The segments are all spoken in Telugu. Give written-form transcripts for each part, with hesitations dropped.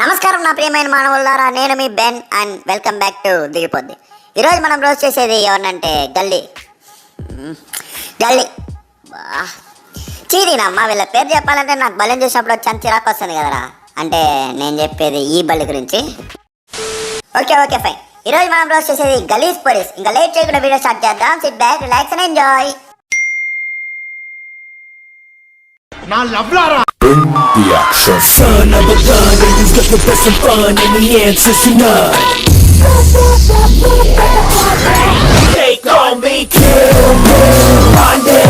నమస్కారం నా ప్రియమైన మానవులారా, నేను మీ Ben and welcome back to దిగిపోద్ది. ఈరోజు మనం రోజు చేసేది ఎవరినంటే గల్లీ చీదీనమ్మ. వీళ్ళ పేరు చెప్పాలంటే నాకు బలిని చూసినప్పుడు వచ్చి చిరాకు వస్తుంది కదరా. అంటే నేను చెప్పేది ఈ బల్లి గురించి. Okay fine. ఈరోజు మనం రోజు చేసేది గలీజ్ పోలీస్. ఇంకా లేట్ చేయకుండా వీడియో స్టార్ట్ చేద్దాం. SIT back, relax and enjoy. నా లవ్లారా the action. Son of a gun, and he's looking for some fun, and the answer's none. They call me Kill Bill, Monday.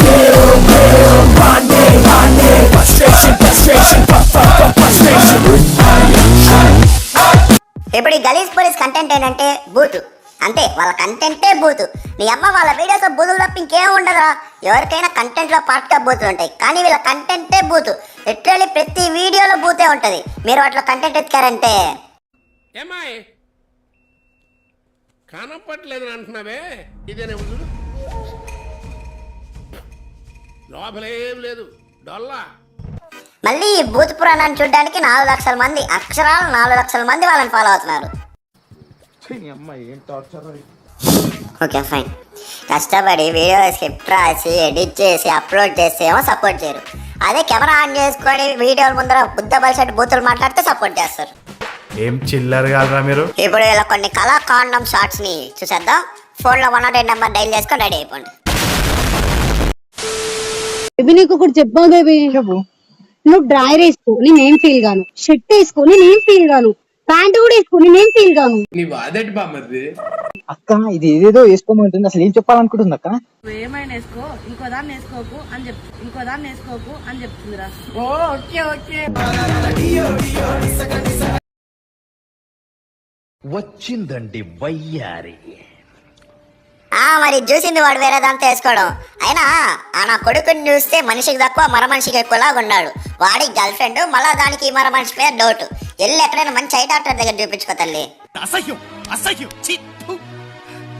Kill Bill, Monday. Frustration, frustration. ఇప్పుడు ఈ గలీజ్ పోలీస్ కంటెంట్ ఏంటంటే బూతు. అంతే, వాళ్ళ కంటెంటే బూతు. నీ అమ్మ వాళ్ళ వీడియోస్ బూతులు తప్ప ఇంకేం ఉండదురా. ఎవరికైనా కంటెంట్లో పార్ట్గా బూతులు ఉంటాయి, కానీ వీళ్ళ కంటెంటే బూతు. లిటరల్లీ ప్రతి వీడియోలో బూతే ఉంటుంది. మీరు వాటిలో కంటెంట్ ఎత్తుకారంటే ఏమాయ్ కనపట్లేదని అంటున్నావే, ఇదేనే ముందు లోపలేం లేదు డొల్లా. మళ్ళీ ఈ బూత్ పురాణాన్ని చూడడానికి 4 లక్షల మంది, అక్షరాలు 4 లక్షల మంది వాళ్ళని ఫాలో అవుతున్నారు. Okay fine. కష్టపడి వీడియో స్క్రిప్ట్ రాసి ఎడిట్ చేసి అప్లోడ్ చేసి ఏమో సపోర్ట్ చేయరు. అదే కెమెరా ఆన్ చేసుకొని వీడియోల ముందర బుద్ధ బలిసెట్ బూతులు మాట్లాడితే సపోర్ట్ చేస్తారు. ఏం చిల్లర్ కాదురా మీరు. ఇప్పుడు ఇలా కొన్ని కళా కాండం షార్ట్స్ ని చూసేద్దాం. ఫోన్లో 108 నెంబర్ డైల్ చేసుకొని రెడీ అయిపోండి. నీకు ఒకటి చెప్పా బేబీ, నువ్వు డ్రైర్ వేసుకో నేనేం ఫీల్ గాను, షర్ట్ వేసుకో నేనేం ఫీల్ గాను, ప్యాంట్ కూడా వేసుకో నేనేం ఫీల్ గాను. నీ వాదటి బామ్మది అక్క, ఇది ఏదేదో వేసుకోమంటుంది. అసలు ఏం చెప్పాలనుకుంటుంది అక్క? ఏమైనా వేసుకో, ఇంకో దాన్ని వేసుకోకు అని చెప్తుందిరా. ఓకే వచ్చిందండి వయ్యారి. మరి చూసింది వాడు వేరే దాంతో వేసుకోవడం. అయినా నా కొడుకుని చూస్తే మనిషికి తక్కువ మర మనిషికి ఎక్కువలాగా ఉన్నాడు. వాడి గర్ల్ ఫ్రెండ్, మళ్ళా దానికి మర మనిషి పేరు డౌట్. వెళ్ళి ఎక్కడైనా మంచి ఐ డాక్టర్ దగ్గర చూపించుకో తల్లి.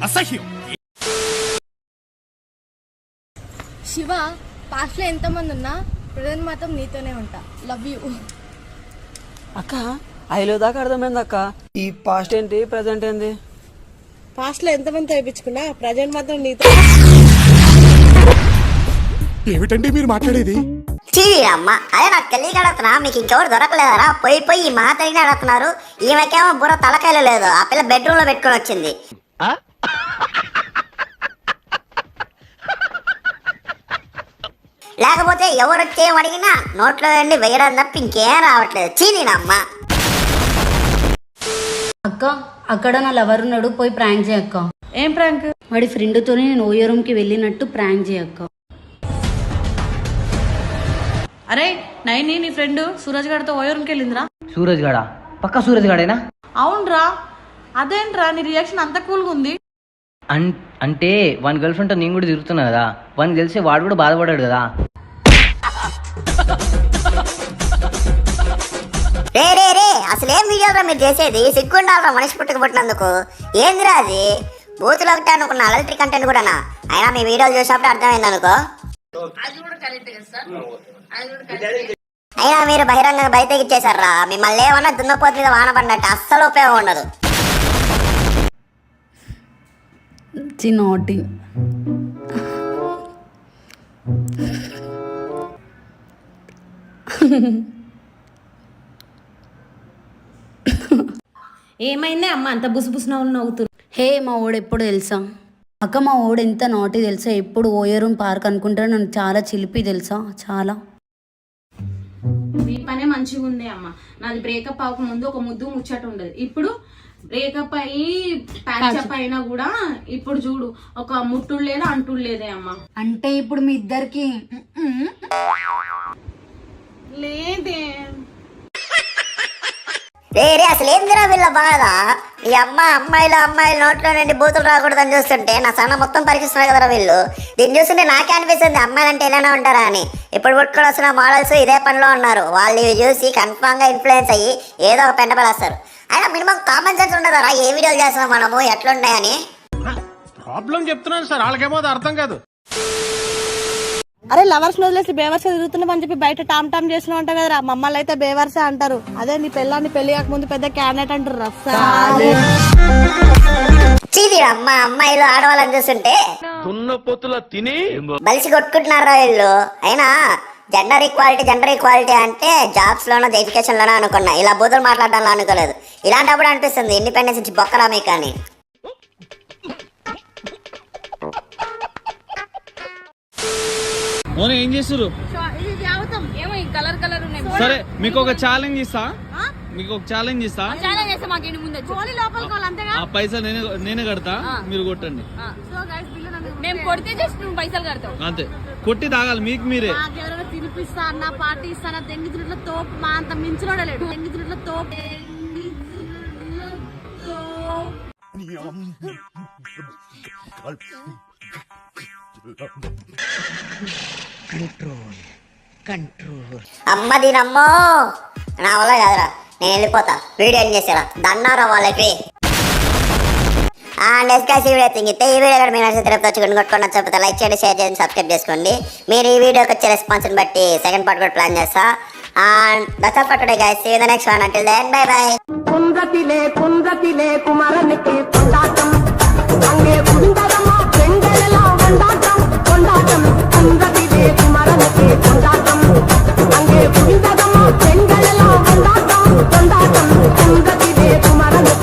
అసహ్యం. శివ, పాస్ట్ లో ఎంత మంది ఉన్నా ప్రజెంట్ మాత్రం నీతోనే ఉంటా. లవ్ యూ అక్క. ఐలో దాకా అర్థమైంది అక్క. ఈ పాస్ట్ ఏంటి ప్రజెంట్ ఏంటి? పాస్ట్ లో ఎంత మంది తెప్పించుకున్నా ప్రజెంట్ మాత్రం నీతో. ఏమిటండి మీరు మాట్లాడేది? అమ్మ, అదే నాకు తెలియక అడుగుతున్నా. మీకు ఇంకెవరు దొరకలేదరా? పోయి ఈ మాతరిని అడుగుతున్నారు. ఈమెకేమో బుర్ర తలకాయలు లేదు. ఆ పిల్ల బెడ్రూమ్ లో పెట్టుకొని వచ్చింది. లేకపోతే ఎవరు వచ్చేం అడిగినా నోట్లో వెళ్ళి వేయడం తప్ప ఇంకేం రావట్లేదు. చీనీనమ్మ. అక్క, అక్కడ నా లవర్ ఉన్నాడు, పోయి ప్రాంక్ చేయక్క. ఏం ప్రాంక్? వాడి ఫ్రెండ్ తోనే నేను ఓయో రూమ్ కి వెళ్ళినట్టు ప్రాంక్ చేయక్క. అరే నైని, నీ ఫ్రెండ్ సూరజ్ గారితో ఓయో రూమ్కి వెళ్ళిందిరా. సూరజ్ గాడా? పక్కా సూరజ్ గాడేనా? అవునరా. అదేంట్రా నీ రియాక్షన్ అంత కూల్గా ఉంది? అంటే వాని గర్ల్ ఫ్రెండ్ తో నేను కూడా తిరుగుతున్నా కదా, వానికి తెలిసి వాడు కూడా బాధపడాడు కదా. రే అసలేం వీడియోరా మీరు చేసేది? సిగ్గుండాలరా మనిషి పుట్టుకు పుట్టినందుకు. ఏందిరా అది? బూతులు ఒకటే అనుకున్న అలల్ట్రీ కంటెంట్ కూడానా? అయినా మీ వీడియోలు చూసినప్పుడు అర్థమైంది అనుకో. అయినా మీరు బహిరంగ బయటకి ఇచ్చేసారా. మిమ్మల్ని ఏమన్నా దున్నపోతు మీద వాన పడినట్టు అస్సలు ఉపయోగం ఉండదు. చిన్నోటి ఏమైందే అమ్మ అంత బుసుబుసు నవ్వులు నవ్వుతుంది? హే, మా ఓడు ఎప్పుడు తెలుసా అక్క? మా ఓడు ఎంత నాటి తెలుసా? ఎప్పుడు ఓయో రూమ్ పార్క్ అనుకుంటాడు. నన్ను చాలా చిలిపి తెలుసా, చాలా. మీ పనే మంచిగా ఉంది అమ్మ. నాది బ్రేకప్ అవ్వక ముందు ఒక ముద్దు ముచ్చట ఉండదు. ఇప్పుడు బ్రేకప్ అయ్యి ప్యాచప్ అయినా కూడా ఇప్పుడు చూడు, ఒక ముట్టుడు లేదు అంటుడు లేదే అమ్మ. అంటే ఇప్పుడు మీ ఇద్దరికి లేదే. రే అసలేందిరా వీళ్ళ బాధ? ఈ అమ్మాయిలు నోట్లో నుండి బూతులు రాకూడదని చూస్తుంటే నా సన్న మొత్తం పరీక్షిస్తున్నారు కదరా వీళ్ళు. దీన్ని చూస్తుంటే నాకే అనిపిస్తుంది అమ్మాయిలంటే ఇలానే ఉంటారా అని. ఇప్పుడు పుట్టుకొని వస్తున్న మోడల్స్ ఇదే పనిలో ఉన్నారు. వాళ్ళు ఇవి చూసి కన్ఫామ్ గా ఇన్ఫ్లుయెన్స్ అయ్యి ఏదో ఒక పెంట పడేస్తారు. అయినా మినిమం కామన్ సెన్స్ ఉండదా? ఏ వీడియోలు చేస్తున్నాం మనము, ఎట్లున్నాయని. ప్రాబ్లం చెప్తున్నాను సార్, వాళ్ళకేమో అది అర్థం కాదు. అరే లవర్స్ వదిలేసి బేవర్స తిరుగుతున్నామని చెప్పి బయట టామ్ టామ్ చేసిన ఉంటావు కదరా, మమ్మల్ని అయితే బేవర్సే అంటారు. అదే నీ పెళ్ళాన్ని పెళ్లి కాకముందు పెద్ద క్యాండిడేట్ అంటారు. చీది అమ్మాయిలు ఆడవాళ్ళని చూస్తుంటే బలిసి కొట్టుకుంటున్నారా వీళ్ళు. అయినా జెండర్ ఈక్వాలిటీ అంటే జాబ్స్ లోనో ఎడ్యుకేషన్ లోనో అనుకున్నా, ఇలా బూతులు మాట్లాడాలని అనుకోలేదు. ఇలాంటప్పుడు అనిపిస్తుంది ఇండిపెండెన్స్ నుంచి బొక్కరా మీకు అని. ఏం చేస్తురు? సరే మీకు ఒక ఛాలెంజ్ ఇస్తా, ఆ పైసలు నేనే కడతా, మీరు కొట్టండి. అంతే, కొట్టి తాగాలి మీకు మీరే. తినిపిస్తా అన్న, పార్టీ ఇస్తానా, దెంగితుడిలో తోపు మా అంత మించినోడలేడు. దెంగితుడిలో తోపు అమ్మ దీనమ్మో, నా వల్ల కాదురా, నేను వెళ్ళిపోతా. వీడియో ఏం చేసారా దన్నారా వాళ్ళకి. ఈ వీడియో తింగితే ఈ వీడియో కూడా మీరు నచ్చితే కొట్టుకుని చెప్పితే లైక్ చేయండి, షేర్ చేయండి, సబ్స్క్రైబ్ చేసుకోండి. మీరు ఈ వీడియోకి వచ్చే రెస్పాన్స్ని బట్టి సెకండ్ పార్ట్ కూడా ప్లాన్ చేస్తా. And that's all for today guys, see you in the next one. Until then bye bye. కుందతిలే కుమారనికి కొండాటం అంగే కుందరమా పెండెలలో వండాటం